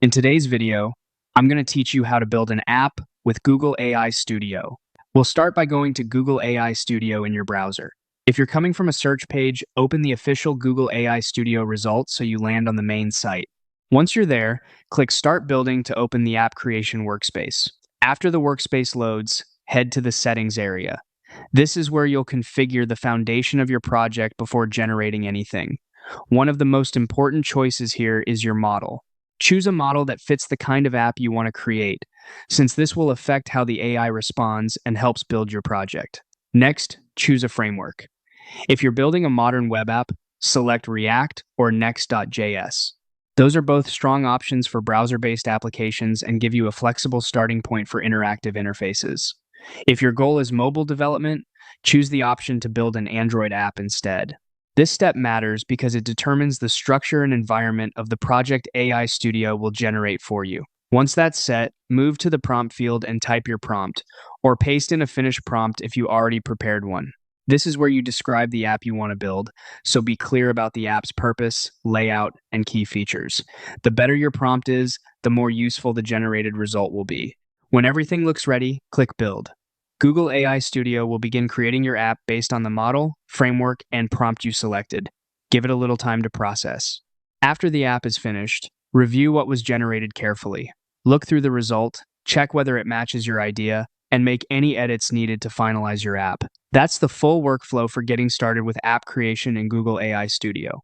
In today's video, I'm going to teach you how to build an app with Google AI Studio. We'll start by going to Google AI Studio in your browser. If you're coming from a search page, open the official Google AI Studio results so you land on the main site. Once you're there, click Start Building to open the app creation workspace. After the workspace loads, head to the Settings area. This is where you'll configure the foundation of your project before generating anything. One of the most important choices here is your model. Choose a model that fits the kind of app you want to create, since this will affect how the AI responds and helps build your project. Next, choose a framework. If you're building a modern web app, select React or Next.js. Those are both strong options for browser-based applications and give you a flexible starting point for interactive interfaces. If your goal is mobile development, choose the option to build an Android app instead. This step matters because it determines the structure and environment of the project AI Studio will generate for you. Once that's set, move to the prompt field and type your prompt, or paste in a finished prompt if you already prepared one. This is where you describe the app you want to build, so be clear about the app's purpose, layout, and key features. The better your prompt is, the more useful the generated result will be. When everything looks ready, click Build. Google AI Studio will begin creating your app based on the model, framework, and prompt you selected. Give it a little time to process. After the app is finished, review what was generated carefully. Look through the result, check whether it matches your idea, and make any edits needed to finalize your app. That's the full workflow for getting started with app creation in Google AI Studio.